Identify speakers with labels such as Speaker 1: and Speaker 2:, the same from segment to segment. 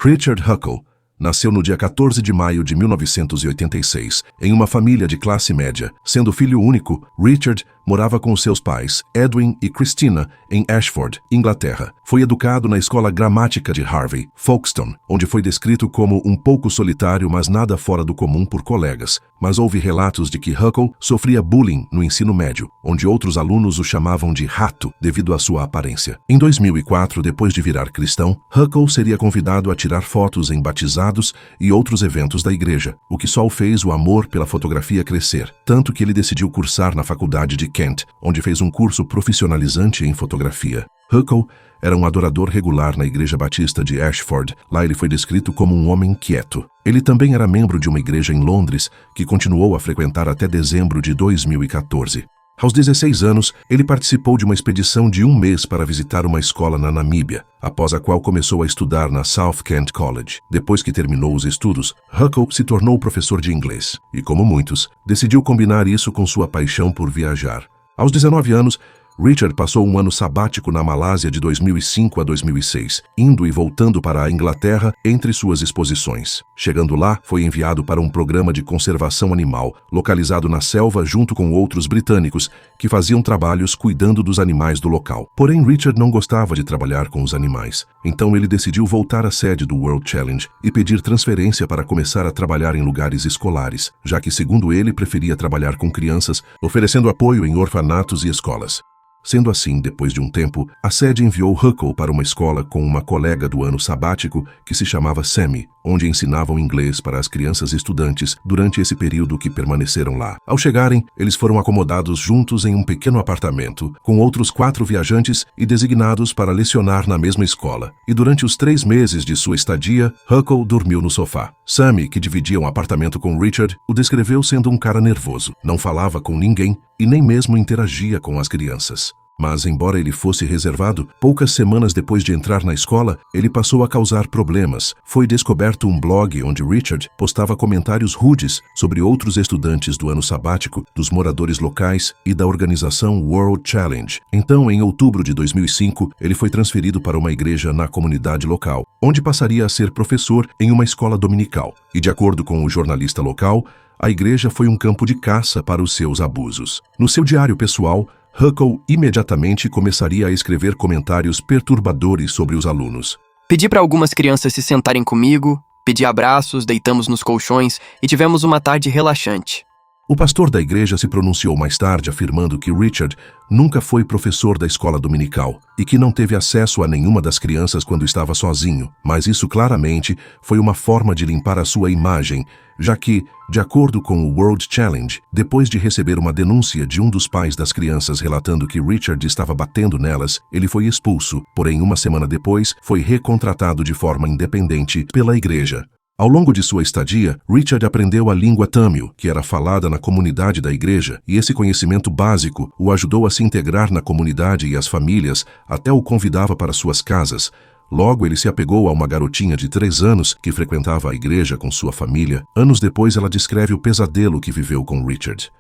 Speaker 1: Richard Huckle nasceu no dia 14 de maio de 1986, em uma família de classe média. Sendo filho único, Richard morava com seus pais, Edwin e Christina, em Ashford, Inglaterra. Foi educado na escola gramática de Harvey, Folkestone, onde foi descrito como um pouco solitário, mas nada fora do comum por colegas. Mas houve relatos de que Huckle sofria bullying no ensino médio, onde outros alunos o chamavam de rato devido à sua aparência. Em 2004, depois de virar cristão, Huckle seria convidado a tirar fotos em batizados e outros eventos da igreja, o que só o fez o amor pela fotografia crescer, tanto que ele decidiu cursar na faculdade de Kent, onde fez um curso profissionalizante em fotografia. Huckle era um adorador regular na Igreja Batista de Ashford. Lá ele foi descrito como um homem quieto. Ele também era membro de uma igreja em Londres, que continuou a frequentar até dezembro de 2014. Aos 16 anos, ele participou de uma expedição de um mês para visitar uma escola na Namíbia, após a qual começou a estudar na South Kent College. Depois que terminou os estudos, Huckle se tornou professor de inglês e, como muitos, decidiu combinar isso com sua paixão por viajar. Aos 19 anos, Richard passou um ano sabático na Malásia de 2005 a 2006, indo e voltando para a Inglaterra entre suas exposições. Chegando lá, foi enviado para um programa de conservação animal, localizado na selva junto com outros britânicos, que faziam trabalhos cuidando dos animais do local. Porém, Richard não gostava de trabalhar com os animais. Então ele decidiu voltar à sede do World Challenge e pedir transferência para começar a trabalhar em lugares escolares, já que, segundo ele, preferia trabalhar com crianças, oferecendo apoio em orfanatos e escolas. Sendo assim, depois de um tempo, a sede enviou Huckle para uma escola com uma colega do ano sabático que se chamava Sammy, onde ensinavam inglês para as crianças estudantes durante esse período que permaneceram lá. Ao chegarem, eles foram acomodados juntos em um pequeno apartamento, com outros 4 viajantes e designados para lecionar na mesma escola. E durante os 3 meses de sua estadia, Huckle dormiu no sofá. Sammy, que dividia um apartamento com Richard, o descreveu sendo um cara nervoso, não falava com ninguém e nem mesmo interagia com as crianças. Mas, embora ele fosse reservado, poucas semanas depois de entrar na escola, ele passou a causar problemas. Foi descoberto um blog onde Richard postava comentários rudes sobre outros estudantes do ano sabático, dos moradores locais e da organização World Challenge. Então, em outubro de 2005, ele foi transferido para uma igreja na comunidade local, onde passaria a ser professor em uma escola dominical. E, de acordo com o jornalista local, a igreja foi um campo de caça para os seus abusos. No seu diário pessoal, Huckle imediatamente começaria a escrever comentários perturbadores sobre os alunos.
Speaker 2: Pedi para algumas crianças se sentarem comigo, pedi abraços, deitamos nos colchões e tivemos uma tarde relaxante.
Speaker 1: O pastor da igreja se pronunciou mais tarde afirmando que Richard nunca foi professor da escola dominical e que não teve acesso a nenhuma das crianças quando estava sozinho, mas isso claramente foi uma forma de limpar a sua imagem, já que, de acordo com o World Challenge, depois de receber uma denúncia de um dos pais das crianças relatando que Richard estava batendo nelas, ele foi expulso, porém uma semana depois foi recontratado de forma independente pela igreja. Ao longo de sua estadia, Richard aprendeu a língua tâmil, que era falada na comunidade da igreja, e esse conhecimento básico o ajudou a se integrar na comunidade e as famílias, até o convidava para suas casas. Logo, ele se apegou a uma garotinha de 3 anos que frequentava a igreja com sua família. Anos depois, ela descreve o pesadelo que viveu com Richard.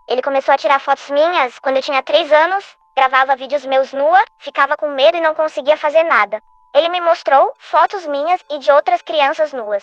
Speaker 3: Ele começou a tirar fotos minhas quando eu tinha 3 anos, gravava vídeos meus nua, ficava com medo e não conseguia fazer nada. Ele me mostrou fotos minhas e de outras crianças nuas.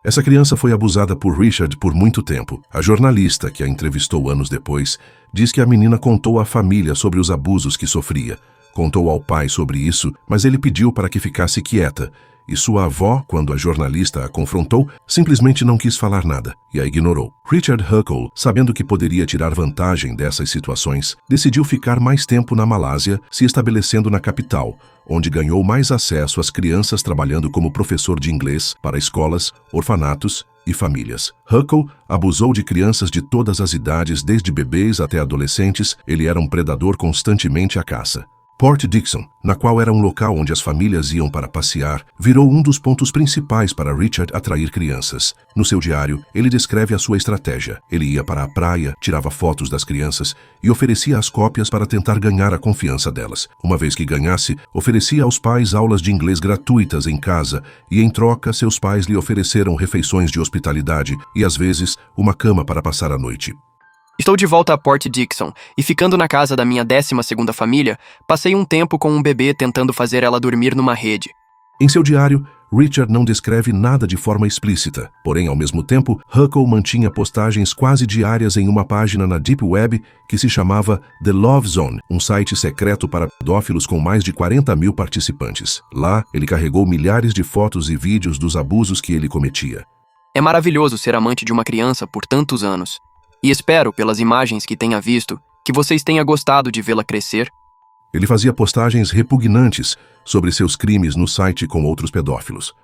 Speaker 1: Essa criança foi abusada por Richard por muito tempo. A jornalista, que a entrevistou anos depois, diz que a menina contou à família sobre os abusos que sofria. Contou ao pai sobre isso, mas ele pediu para que ficasse quieta. E sua avó, quando a jornalista a confrontou, simplesmente não quis falar nada e a ignorou. Richard Huckle, sabendo que poderia tirar vantagem dessas situações, decidiu ficar mais tempo na Malásia, se estabelecendo na capital, onde ganhou mais acesso às crianças trabalhando como professor de inglês para escolas, orfanatos e famílias. Huckle abusou de crianças de todas as idades, desde bebês até adolescentes. Ele era um predador constantemente à caça. Port Dickson, na qual era um local onde as famílias iam para passear, virou um dos pontos principais para Richard atrair crianças. No seu diário, ele descreve a sua estratégia. Ele ia para a praia, tirava fotos das crianças e oferecia as cópias para tentar ganhar a confiança delas. Uma vez que ganhasse, oferecia aos pais aulas de inglês gratuitas em casa e, em troca, seus pais lhe ofereceram refeições de hospitalidade e, às vezes, uma cama para passar a noite.
Speaker 2: Estou de volta a Port Dickson e, ficando na casa da minha 12ª família, passei um tempo com um bebê tentando fazer ela dormir numa rede.
Speaker 1: Em seu diário, Richard não descreve nada de forma explícita. Porém, ao mesmo tempo, Huckle mantinha postagens quase diárias em uma página na Deep Web que se chamava The Love Zone, um site secreto para pedófilos com mais de 40 mil participantes. Lá, ele carregou milhares de fotos e vídeos dos abusos que ele cometia.
Speaker 2: É maravilhoso ser amante de uma criança por tantos anos. E espero, pelas imagens que tenha visto, que vocês tenham gostado de vê-la crescer.
Speaker 1: Ele fazia postagens repugnantes sobre seus crimes no site com outros pedófilos.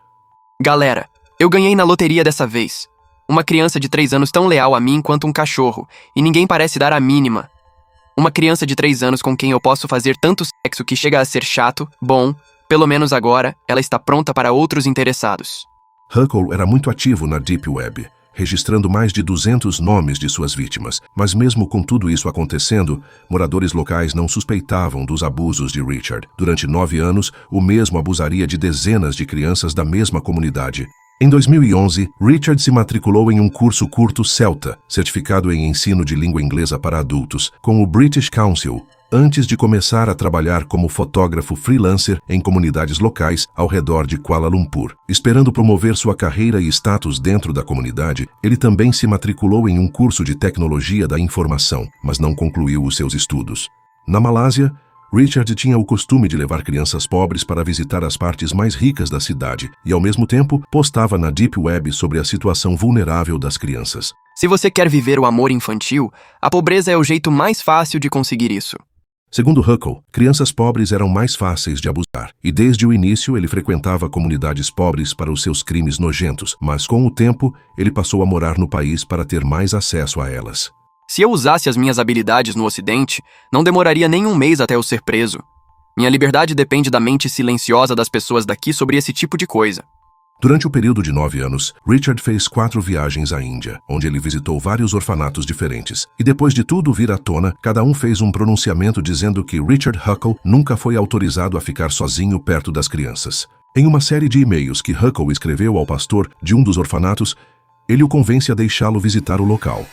Speaker 2: Galera, eu ganhei na loteria dessa vez. Uma criança de 3 anos tão leal a mim quanto um cachorro, e ninguém parece dar a mínima. Uma criança de 3 anos com quem eu posso fazer tanto sexo que chega a ser chato, bom, pelo menos agora, ela está pronta para outros interessados.
Speaker 1: Huckle era muito ativo na Deep Web, registrando mais de 200 nomes de suas vítimas. Mas mesmo com tudo isso acontecendo, moradores locais não suspeitavam dos abusos de Richard. Durante 9 anos, o mesmo abusaria de dezenas de crianças da mesma comunidade. Em 2011, Richard se matriculou em um curso curto CELTA, certificado em ensino de língua inglesa para adultos, com o British Council, antes de começar a trabalhar como fotógrafo freelancer em comunidades locais ao redor de Kuala Lumpur. Esperando promover sua carreira e status dentro da comunidade, ele também se matriculou em um curso de tecnologia da informação, mas não concluiu os seus estudos. Na Malásia, Richard tinha o costume de levar crianças pobres para visitar as partes mais ricas da cidade e, ao mesmo tempo, postava na Deep Web sobre a situação vulnerável das crianças.
Speaker 2: Se você quer viver o amor infantil, a pobreza é o jeito mais fácil de conseguir isso.
Speaker 1: Segundo Huckle, crianças pobres eram mais fáceis de abusar, e desde o início ele frequentava comunidades pobres para os seus crimes nojentos, mas com o tempo ele passou a morar no país para ter mais acesso a elas.
Speaker 2: Se eu usasse as minhas habilidades no Ocidente, não demoraria nem um mês até eu ser preso. Minha liberdade depende da mente silenciosa das pessoas daqui sobre esse tipo de coisa.
Speaker 1: Durante o período de 9 anos, Richard fez 4 viagens à Índia, onde ele visitou vários orfanatos diferentes. E depois de tudo vir à tona, cada um fez um pronunciamento dizendo que Richard Huckle nunca foi autorizado a ficar sozinho perto das crianças. Em uma série de e-mails que Huckle escreveu ao pastor de um dos orfanatos, ele o convence a deixá-lo visitar o local,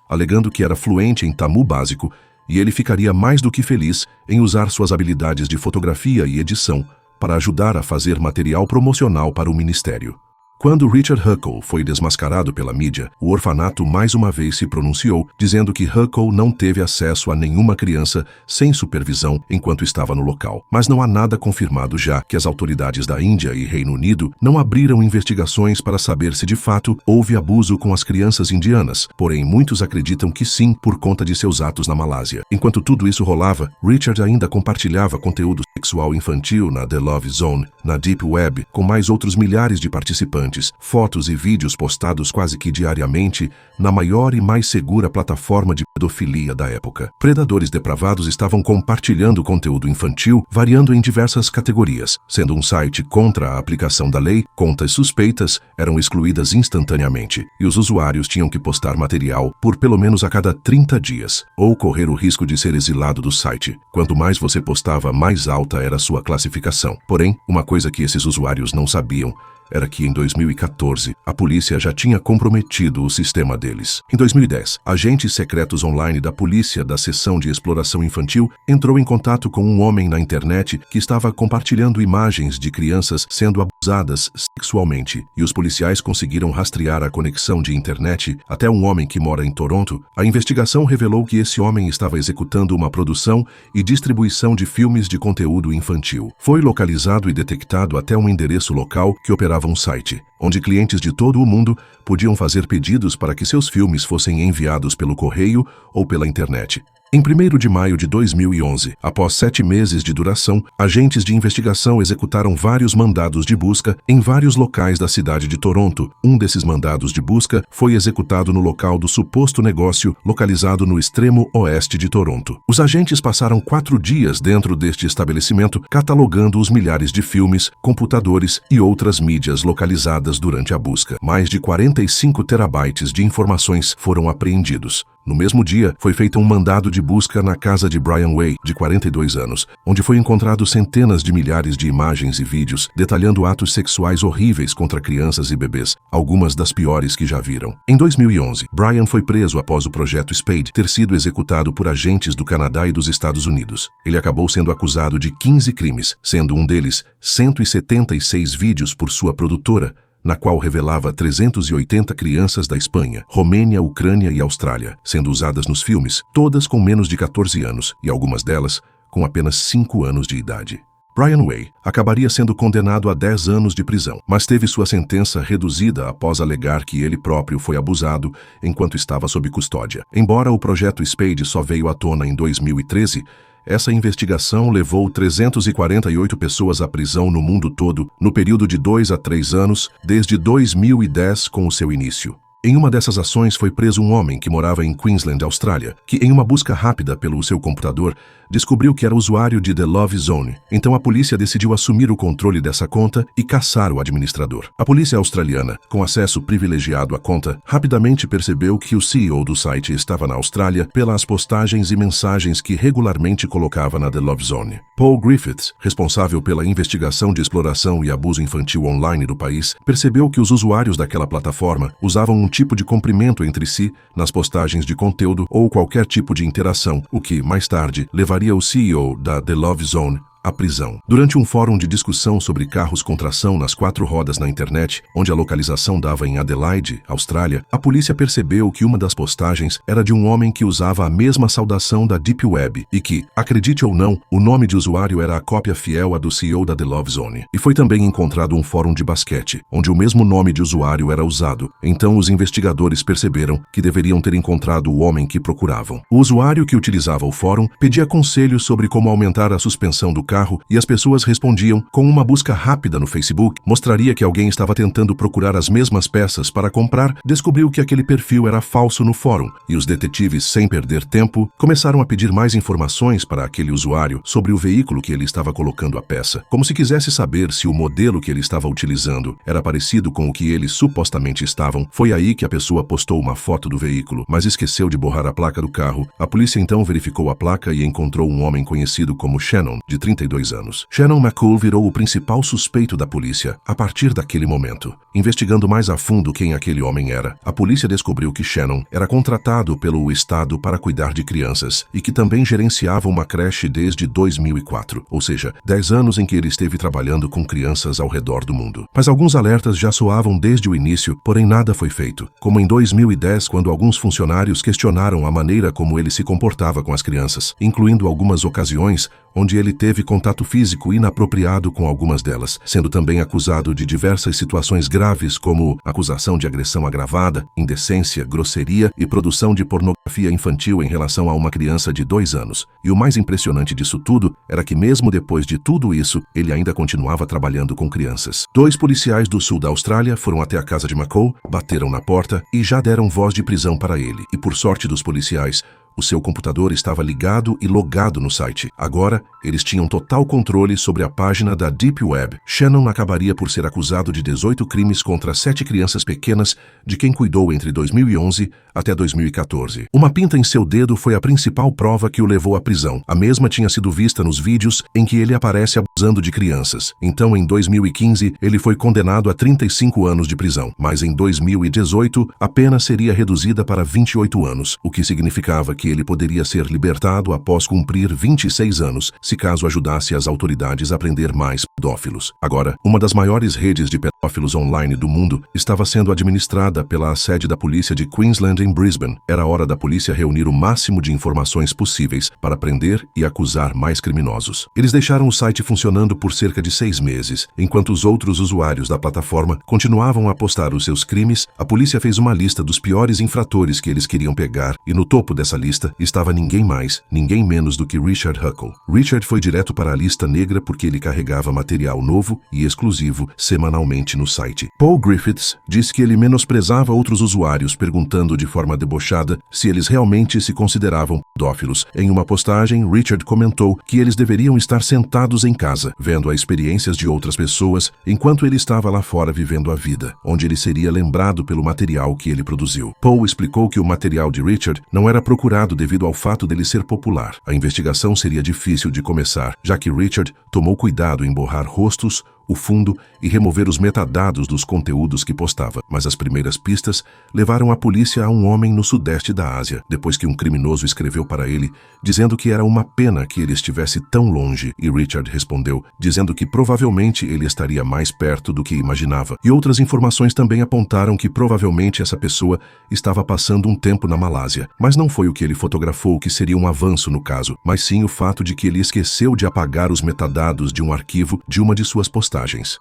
Speaker 1: alegando que era fluente em Tamu básico e ele ficaria mais do que feliz em usar suas habilidades de fotografia e edição para ajudar a fazer material promocional para o ministério. Quando Richard Huckle foi desmascarado pela mídia, o orfanato mais uma vez se pronunciou, dizendo que Huckle não teve acesso a nenhuma criança sem supervisão enquanto estava no local. Mas não há nada confirmado já que as autoridades da Índia e Reino Unido não abriram investigações para saber se de fato houve abuso com as crianças indianas, porém muitos acreditam que sim por conta de seus atos na Malásia. Enquanto tudo isso rolava, Richard ainda compartilhava conteúdo sexual infantil na The Love Zone, na Deep Web, com mais outros milhares de participantes, fotos e vídeos postados quase que diariamente na maior e mais segura plataforma de pedofilia da época. Predadores depravados estavam compartilhando conteúdo infantil, variando em diversas categorias. Sendo um site contra a aplicação da lei, contas suspeitas eram excluídas instantaneamente, e os usuários tinham que postar material por pelo menos a cada 30 dias, ou correr o risco de ser exilado do site. Quanto mais você postava, mais alta era a sua classificação. Porém, uma coisa que esses usuários não sabiam era que em 2014, a polícia já tinha comprometido o sistema deles. Em 2010, agentes secretos online da polícia da seção de exploração infantil entrou em contato com um homem na internet que estava compartilhando imagens de crianças sendo abusadas sexualmente, e os policiais conseguiram rastrear a conexão de internet até um homem que mora em Toronto. A investigação revelou que esse homem estava executando uma produção e distribuição de filmes de conteúdo infantil. Foi localizado e detectado até um endereço local que operava um site, onde clientes de todo o mundo podiam fazer pedidos para que seus filmes fossem enviados pelo correio ou pela internet. Em 1º de maio de 2011, após 7 meses de duração, agentes de investigação executaram vários mandados de busca em vários locais da cidade de Toronto. Um desses mandados de busca foi executado no local do suposto negócio, localizado no extremo oeste de Toronto. Os agentes passaram 4 dias dentro deste estabelecimento, catalogando os milhares de filmes, computadores e outras mídias localizadas durante a busca. Mais de 45 terabytes de informações foram apreendidos. No mesmo dia, foi feito um mandado de busca na casa de Brian Way, de 42 anos, onde foi encontrado centenas de milhares de imagens e vídeos detalhando atos sexuais horríveis contra crianças e bebês, algumas das piores que já viram. Em 2011, Brian foi preso após o projeto Spade ter sido executado por agentes do Canadá e dos Estados Unidos. Ele acabou sendo acusado de 15 crimes, sendo um deles 176 vídeos por sua produtora, na qual revelava 380 crianças da Espanha, Romênia, Ucrânia e Austrália, sendo usadas nos filmes, todas com menos de 14 anos e algumas delas com apenas 5 anos de idade. Brian Way acabaria sendo condenado a 10 anos de prisão, mas teve sua sentença reduzida após alegar que ele próprio foi abusado enquanto estava sob custódia. Embora o projeto Spade só veio à tona em 2013, essa investigação levou 348 pessoas à prisão no mundo todo, no período de 2 a 3 anos, desde 2010 com o seu início. Em uma dessas ações foi preso um homem que morava em Queensland, Austrália, que em uma busca rápida pelo seu computador, descobriu que era usuário de The Love Zone. Então a polícia decidiu assumir o controle dessa conta e caçar o administrador. A polícia australiana, com acesso privilegiado à conta, rapidamente percebeu que o CEO do site estava na Austrália pelas postagens e mensagens que regularmente colocava na The Love Zone. Paul Griffiths, responsável pela investigação de exploração e abuso infantil online do país, percebeu que os usuários daquela plataforma usavam um tipo de cumprimento entre si nas postagens de conteúdo ou qualquer tipo de interação, o que, mais tarde, levaria o CEO da The Love Zone à prisão. Durante um fórum de discussão sobre carros com tração nas 4 rodas na internet, onde a localização dava em Adelaide, Austrália, a polícia percebeu que uma das postagens era de um homem que usava a mesma saudação da Deep Web e que, acredite ou não, o nome de usuário era a cópia fiel à do CEO da The Love Zone. E foi também encontrado um fórum de basquete, onde o mesmo nome de usuário era usado. Então os investigadores perceberam que deveriam ter encontrado o homem que procuravam. O usuário que utilizava o fórum pedia conselhos sobre como aumentar a suspensão do carro e as pessoas respondiam com uma busca rápida no Facebook, mostraria que alguém estava tentando procurar as mesmas peças para comprar, descobriu que aquele perfil era falso no fórum, e os detetives, sem perder tempo, começaram a pedir mais informações para aquele usuário sobre o veículo que ele estava colocando a peça, como se quisesse saber se o modelo que ele estava utilizando era parecido com o que eles supostamente estavam. Foi aí que a pessoa postou uma foto do veículo, mas esqueceu de borrar a placa do carro. A polícia então verificou a placa e encontrou um homem conhecido como Shannon, de 32 anos. Shannon McCool virou o principal suspeito da polícia a partir daquele momento. Investigando mais a fundo quem aquele homem era, a polícia descobriu que Shannon era contratado pelo Estado para cuidar de crianças e que também gerenciava uma creche desde 2004, ou seja, 10 anos em que ele esteve trabalhando com crianças ao redor do mundo. Mas alguns alertas já soavam desde o início, porém nada foi feito, como em 2010, quando alguns funcionários questionaram a maneira como ele se comportava com as crianças, incluindo algumas ocasiões onde ele teve contato físico inapropriado com algumas delas, sendo também acusado de diversas situações graves como acusação de agressão agravada, indecência, grosseria e produção de pornografia infantil em relação a uma criança de 2 anos. E o mais impressionante disso tudo era que mesmo depois de tudo isso, ele ainda continuava trabalhando com crianças. 2 policiais do sul da Austrália foram até a casa de McCool, bateram na porta e já deram voz de prisão para ele. E por sorte dos policiais, o seu computador estava ligado e logado no site. Agora, eles tinham total controle sobre a página da Deep Web. Shannon acabaria por ser acusado de 18 crimes contra 7 crianças pequenas, de quem cuidou entre 2011 até 2014. Uma pinta em seu dedo foi a principal prova que o levou à prisão. A mesma tinha sido vista nos vídeos em que ele aparece abusando de crianças. Então, em 2015, ele foi condenado a 35 anos de prisão. Mas em 2018, a pena seria reduzida para 28 anos, o que significava que ele poderia ser libertado após cumprir 26 anos, se caso ajudasse as autoridades a prender mais pedófilos. Agora, uma das maiores redes de pedófilos online do mundo estava sendo administrada pela sede da polícia de Queensland em Brisbane. Era hora da polícia reunir o máximo de informações possíveis para prender e acusar mais criminosos. Eles deixaram o site funcionando por cerca de 6 meses. Enquanto os outros usuários da plataforma continuavam a postar os seus crimes, a polícia fez uma lista dos piores infratores que eles queriam pegar, e no topo dessa lista estava ninguém mais, ninguém menos do que Richard Huckle. Richard foi direto para a lista negra porque ele carregava material material novo e exclusivo semanalmente no site. Paul Griffiths disse que ele menosprezava outros usuários perguntando de forma debochada se eles realmente se consideravam pedófilos. Em uma postagem, Richard comentou que eles deveriam estar sentados em casa, vendo as experiências de outras pessoas, enquanto ele estava lá fora vivendo a vida, onde ele seria lembrado pelo material que ele produziu. Paul explicou que o material de Richard não era procurado devido ao fato dele ser popular. A investigação seria difícil de começar, já que Richard tomou cuidado em borrar rostos, o fundo e remover os metadados dos conteúdos que postava. Mas as primeiras pistas levaram a polícia a um homem no sudeste da Ásia, depois que um criminoso escreveu para ele, dizendo que era uma pena que ele estivesse tão longe, e Richard respondeu, dizendo que provavelmente ele estaria mais perto do que imaginava. E outras informações também apontaram que provavelmente essa pessoa estava passando um tempo na Malásia. Mas não foi o que ele fotografou que seria um avanço no caso, mas sim o fato de que ele esqueceu de apagar os metadados de um arquivo de uma de suas postagens.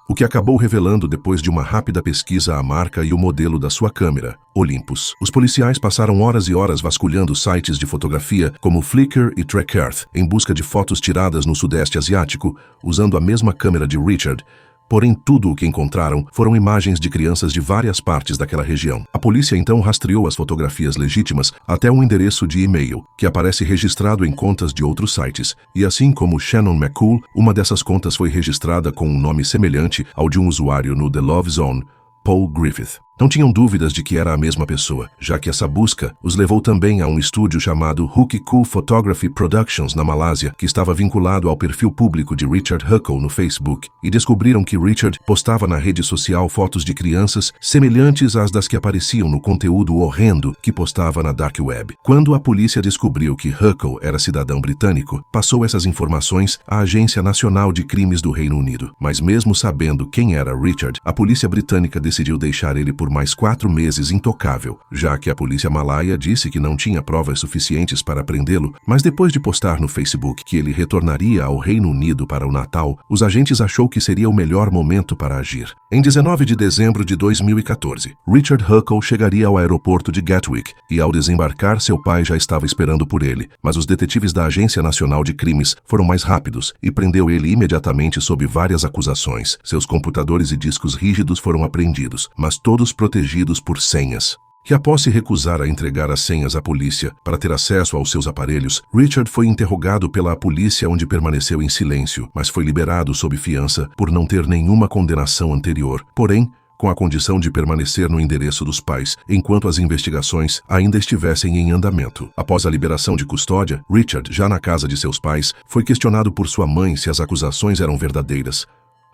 Speaker 1: O que acabou revelando depois de uma rápida pesquisa a marca e o modelo da sua câmera, Olympus. Os policiais passaram horas e horas vasculhando sites de fotografia como Flickr e TrackEarth em busca de fotos tiradas no Sudeste Asiático, usando a mesma câmera de Richard. Porém, tudo o que encontraram foram imagens de crianças de várias partes daquela região. A polícia então rastreou as fotografias legítimas até um endereço de e-mail, que aparece registrado em contas de outros sites. E assim como Shannon McCool, uma dessas contas foi registrada com um nome semelhante ao de um usuário no The Love Zone, Paul Griffith. Não tinham dúvidas de que era a mesma pessoa, já que essa busca os levou também a um estúdio chamado Hooky Cool Photography Productions na Malásia, que estava vinculado ao perfil público de Richard Huckle no Facebook, e descobriram que Richard postava na rede social fotos de crianças semelhantes às das que apareciam no conteúdo horrendo que postava na Dark Web. Quando a polícia descobriu que Huckle era cidadão britânico, passou essas informações à Agência Nacional de Crimes do Reino Unido. Mas mesmo sabendo quem era Richard, a polícia britânica decidiu deixar ele por mais 4 meses intocável, já que a polícia malaia disse que não tinha provas suficientes para prendê-lo, mas depois de postar no Facebook que ele retornaria ao Reino Unido para o Natal, os agentes achou que seria o melhor momento para agir. Em 19 de dezembro de 2014, Richard Huckle chegaria ao aeroporto de Gatwick e, ao desembarcar, seu pai já estava esperando por ele, mas os detetives da Agência Nacional de Crimes foram mais rápidos e prendeu ele imediatamente sob várias acusações. Seus computadores e discos rígidos foram apreendidos, mas todos protegidos por senhas. Que após se recusar a entregar as senhas à polícia para ter acesso aos seus aparelhos, Richard foi interrogado pela polícia, onde permaneceu em silêncio, mas foi liberado sob fiança por não ter nenhuma condenação anterior. Porém, com a condição de permanecer no endereço dos pais enquanto as investigações ainda estivessem em andamento. Após a liberação de custódia, Richard, já na casa de seus pais, foi questionado por sua mãe se as acusações eram verdadeiras.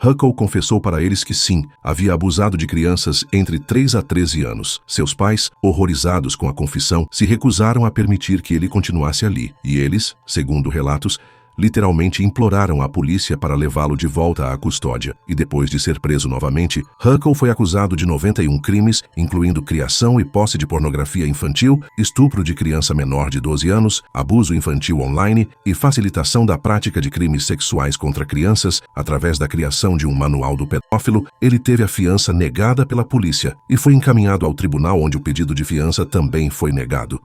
Speaker 1: Huckle confessou para eles que sim, havia abusado de crianças entre 3 a 13 anos. Seus pais, horrorizados com a confissão, se recusaram a permitir que ele continuasse ali, e eles, segundo relatos, literalmente imploraram a polícia para levá-lo de volta à custódia. E depois de ser preso novamente, Huckle foi acusado de 91 crimes, incluindo criação e posse de pornografia infantil, estupro de criança menor de 12 anos, abuso infantil online e facilitação da prática de crimes sexuais contra crianças através da criação de um manual do pedófilo. Ele teve a fiança negada pela polícia e foi encaminhado ao tribunal, onde o pedido de fiança também foi negado.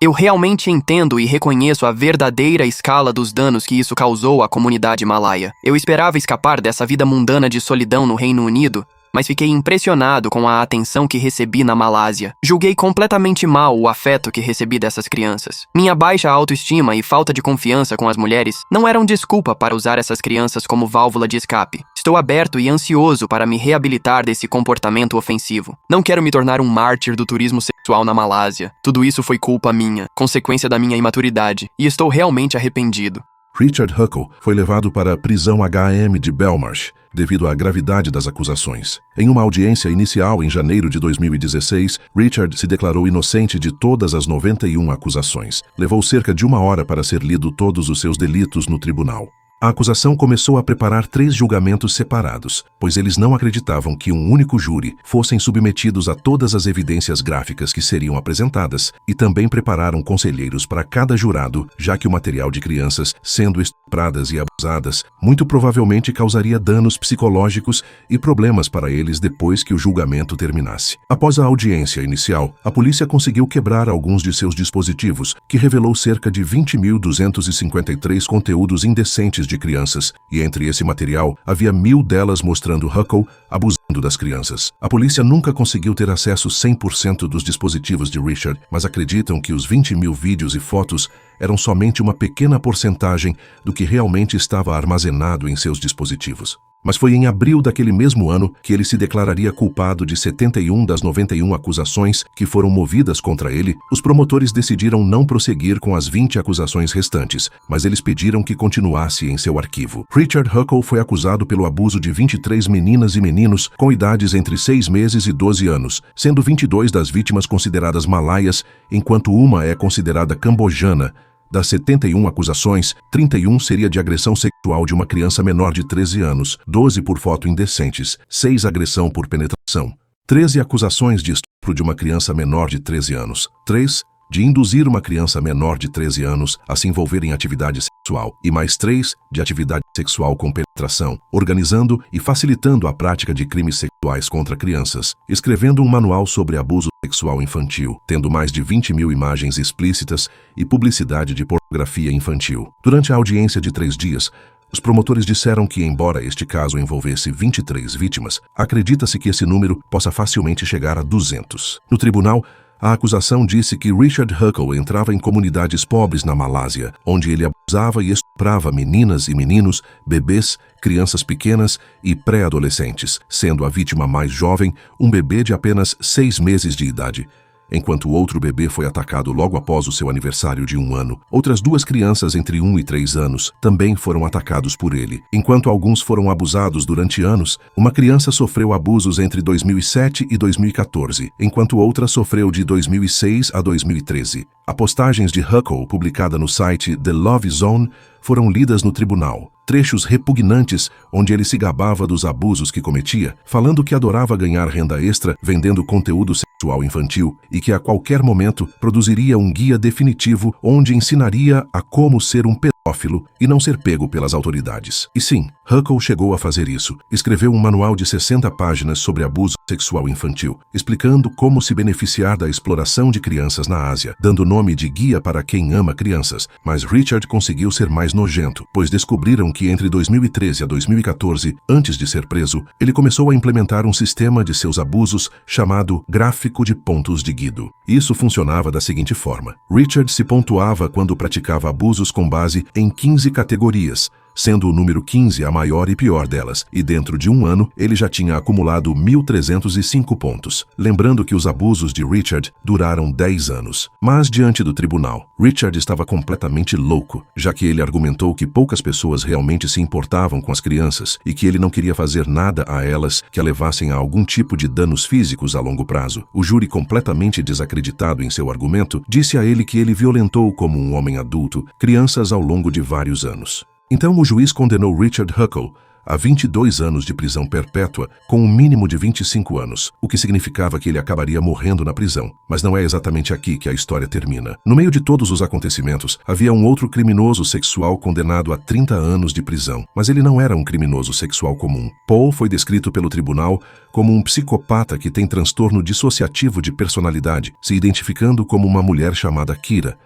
Speaker 2: Eu realmente entendo e reconheço a verdadeira escala dos danos que isso causou à comunidade malaia. Eu esperava escapar dessa vida mundana de solidão no Reino Unido, mas fiquei impressionado com a atenção que recebi na Malásia. Julguei completamente mal o afeto que recebi dessas crianças. Minha baixa autoestima e falta de confiança com as mulheres não eram desculpa para usar essas crianças como válvula de escape. Estou aberto e ansioso para me reabilitar desse comportamento ofensivo. Não quero me tornar um mártir do turismo sexual na Malásia. Tudo isso foi culpa minha, consequência da minha imaturidade, e estou realmente arrependido.
Speaker 1: Richard Huckle foi levado para a prisão HM de Belmarsh devido à gravidade das acusações. Em uma audiência inicial em janeiro de 2016, Richard se declarou inocente de todas as 91 acusações. Levou cerca de 1 hora para ser lido todos os seus delitos no tribunal. A acusação começou a preparar 3 julgamentos separados, pois eles não acreditavam que um único júri fossem submetidos a todas as evidências gráficas que seriam apresentadas, e também prepararam conselheiros para cada jurado, já que o material de crianças sendo estupradas e abusadas muito provavelmente causaria danos psicológicos e problemas para eles depois que o julgamento terminasse. Após a audiência inicial, a polícia conseguiu quebrar alguns de seus dispositivos, que revelou cerca de 20.253 conteúdos indecentes de crianças, e entre esse material havia 1000 delas mostrando Huckle abusando das crianças. A polícia nunca conseguiu ter acesso 100% dos dispositivos de Richard, mas acreditam que os 20.000 vídeos e fotos eram somente uma pequena porcentagem do que realmente estava armazenado em seus dispositivos. Mas foi em abril daquele mesmo ano que ele se declararia culpado de 71 das 91 acusações que foram movidas contra ele. Os promotores decidiram não prosseguir com as 20 acusações restantes, mas eles pediram que continuasse em seu arquivo. Richard Huckle foi acusado pelo abuso de 23 meninas e meninos com idades entre 6 meses e 12 anos, sendo 22 das vítimas consideradas malaias, enquanto uma é considerada cambojana. Das 71 acusações, 31 seria de agressão sexual de uma criança menor de 13 anos, 12 por foto indecentes, 6 agressão por penetração, 13 acusações de estupro de uma criança menor de 13 anos, 3 de induzir uma criança menor de 13 anos a se envolver em atividade sexual e mais 3 de atividade sexual com penetração, organizando e facilitando a prática de crimes sexuais contra crianças, escrevendo um manual sobre abuso sexual infantil, tendo mais de 20.000 imagens explícitas e publicidade de pornografia infantil. Durante a audiência de 3 dias, os promotores disseram que, embora este caso envolvesse 23 vítimas, acredita-se que esse número possa facilmente chegar a 200. No tribunal, a acusação disse que Richard Huckle entrava em comunidades pobres na Malásia, onde ele abusava e estuprava meninas e meninos, bebês, crianças pequenas e pré-adolescentes, sendo a vítima mais jovem um bebê de apenas 6 meses de idade. Enquanto o outro bebê foi atacado logo após o seu aniversário de 1 ano, outras 2 crianças entre 1 e 3 anos também foram atacados por ele. Enquanto alguns foram abusados durante anos, uma criança sofreu abusos entre 2007 e 2014, enquanto outra sofreu de 2006 a 2013. As postagens de Huckle, publicada no site The Love Zone, foram lidas no tribunal. Trechos repugnantes onde ele se gabava dos abusos que cometia, falando que adorava ganhar renda extra vendendo conteúdo sexual infantil e que a qualquer momento produziria um guia definitivo onde ensinaria a como ser um pedófilo e não ser pego pelas autoridades. E sim, Huckle chegou a fazer isso. Escreveu um manual de 60 páginas sobre abuso sexual infantil, explicando como se beneficiar da exploração de crianças na Ásia, dando o nome de Guia para quem ama crianças. Mas Richard conseguiu ser mais nojento, pois descobriram que entre 2013 a 2014, antes de ser preso, ele começou a implementar um sistema de seus abusos chamado Gráfico de Pontos de Guido. Isso funcionava da seguinte forma: Richard se pontuava quando praticava abusos com base em 15 categorias, sendo o número 15 a maior e pior delas, e dentro de 1 ano ele já tinha acumulado 1.305 pontos. Lembrando que os abusos de Richard duraram 10 anos. Mas diante do tribunal, Richard estava completamente louco, já que ele argumentou que poucas pessoas realmente se importavam com as crianças e que ele não queria fazer nada a elas que a levassem a algum tipo de danos físicos a longo prazo. O júri, completamente desacreditado em seu argumento, disse a ele que ele violentou como um homem adulto crianças ao longo de vários anos. Então o juiz condenou Richard Huckle a 22 anos de prisão perpétua com um mínimo de 25 anos, o que significava que ele acabaria morrendo na prisão. Mas não é exatamente aqui que a história termina. No meio de todos os acontecimentos, havia um outro criminoso sexual condenado a 30 anos de prisão, mas ele não era um criminoso sexual comum. Paul foi descrito pelo tribunal como um psicopata que tem transtorno dissociativo de personalidade, se identificando como uma mulher chamada Kira.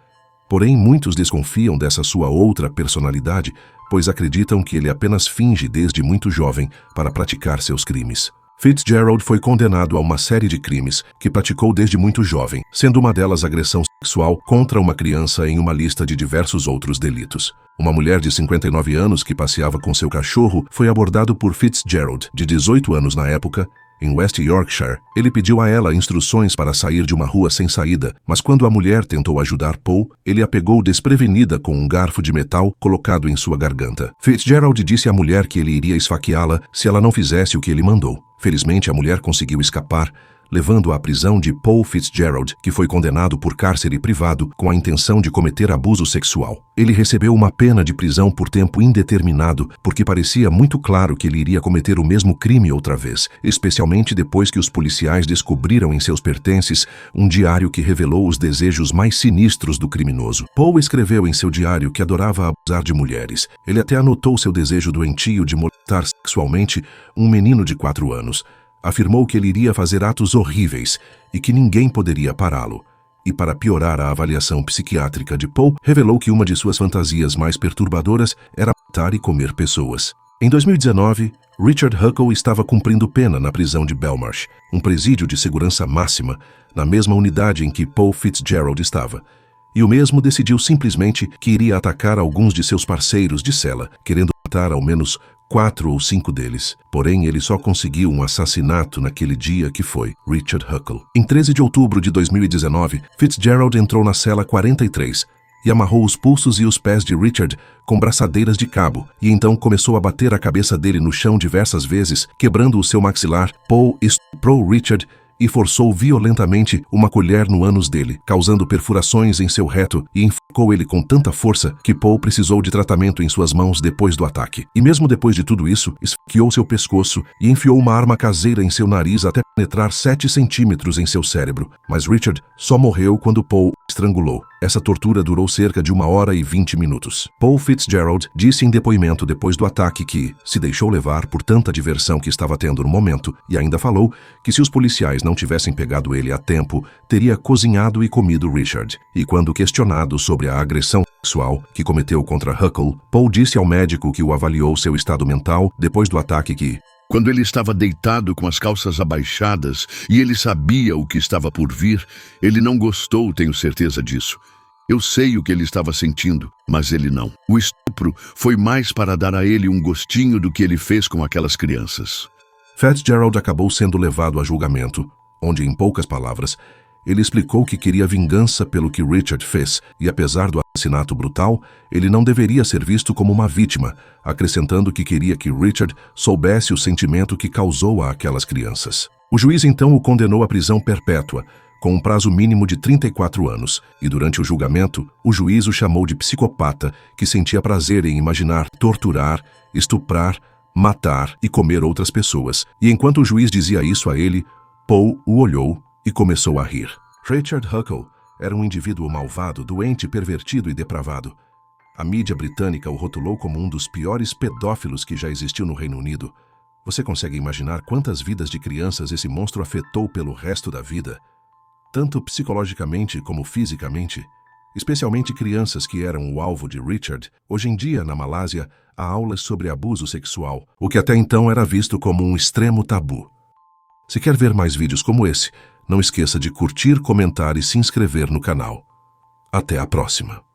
Speaker 1: Porém, muitos desconfiam dessa sua outra personalidade, pois acreditam que ele apenas finge desde muito jovem para praticar seus crimes. Fitzgerald foi condenado a uma série de crimes que praticou desde muito jovem, sendo uma delas agressão sexual contra uma criança em uma lista de diversos outros delitos. Uma mulher de 59 anos que passeava com seu cachorro foi abordado por Fitzgerald, de 18 anos na época, em West Yorkshire. Ele pediu a ela instruções para sair de uma rua sem saída, mas quando a mulher tentou ajudar Paul, ele a pegou desprevenida com um garfo de metal colocado em sua garganta. Fitzgerald disse à mulher que ele iria esfaqueá-la se ela não fizesse o que ele mandou. Felizmente, a mulher conseguiu escapar, levando-a à prisão de Paul Fitzgerald, que foi condenado por cárcere privado com a intenção de cometer abuso sexual. Ele recebeu uma pena de prisão por tempo indeterminado, porque parecia muito claro que ele iria cometer o mesmo crime outra vez, especialmente depois que os policiais descobriram em seus pertences um diário que revelou os desejos mais sinistros do criminoso. Paul escreveu em seu diário que adorava abusar de mulheres. Ele até anotou seu desejo doentio de molestar sexualmente um menino de 4 anos. Afirmou que ele iria fazer atos horríveis e que ninguém poderia pará-lo. E para piorar a avaliação psiquiátrica de Paul, revelou que uma de suas fantasias mais perturbadoras era matar e comer pessoas. Em 2019, Richard Huckle estava cumprindo pena na prisão de Belmarsh, um presídio de segurança máxima, na mesma unidade em que Paul Fitzgerald estava. E o mesmo decidiu simplesmente que iria atacar alguns de seus parceiros de cela, querendo matar ao menos 4 ou 5 deles. Porém, ele só conseguiu um assassinato naquele dia que foi Richard Huckle. Em 13 de outubro de 2019, Fitzgerald entrou na cela 43 e amarrou os pulsos e os pés de Richard com braçadeiras de cabo, e então começou a bater a cabeça dele no chão diversas vezes, quebrando o seu maxilar. Paul estuprou Richard e forçou violentamente uma colher no ânus dele, causando perfurações em seu reto, e enforcou ele com tanta força que Paul precisou de tratamento em suas mãos depois do ataque. E mesmo depois de tudo isso, esfaqueou seu pescoço e enfiou uma arma caseira em seu nariz até penetrar 7 centímetros em seu cérebro. Mas Richard só morreu quando Paul o estrangulou. Essa tortura durou cerca de 1 hora e 20 minutos. Paul Fitzgerald disse em depoimento depois do ataque que se deixou levar por tanta diversão que estava tendo no momento, e ainda falou que se os policiais não tivessem pegado ele a tempo, teria cozinhado e comido Richard. E quando questionado sobre a agressão sexual que cometeu contra Huckle, Paul disse ao médico que o avaliou seu estado mental depois do ataque que
Speaker 4: quando ele estava deitado com as calças abaixadas e ele sabia o que estava por vir, ele não gostou, tenho certeza disso. Eu sei o que ele estava sentindo, mas ele não. O estupro foi mais para dar a ele um gostinho do que ele fez com aquelas crianças.
Speaker 1: Fitzgerald acabou sendo levado a julgamento, onde, em poucas palavras, ele explicou que queria vingança pelo que Richard fez, e apesar do assassinato brutal, ele não deveria ser visto como uma vítima, acrescentando que queria que Richard soubesse o sentimento que causou a aquelas crianças. O juiz então o condenou à prisão perpétua, com um prazo mínimo de 34 anos, e durante o julgamento, o juiz o chamou de psicopata que sentia prazer em imaginar torturar, estuprar, matar e comer outras pessoas. E enquanto o juiz dizia isso a ele, Paul o olhou e começou a rir. Richard Huckle era um indivíduo malvado, doente, pervertido e depravado. A mídia britânica o rotulou como um dos piores pedófilos que já existiu no Reino Unido. Você consegue imaginar quantas vidas de crianças esse monstro afetou pelo resto da vida? Tanto psicologicamente como fisicamente, especialmente crianças que eram o alvo de Richard. Hoje em dia, na Malásia, há aulas sobre abuso sexual, o que até então era visto como um extremo tabu. Se quer ver mais vídeos como esse, não esqueça de curtir, comentar e se inscrever no canal. Até a próxima!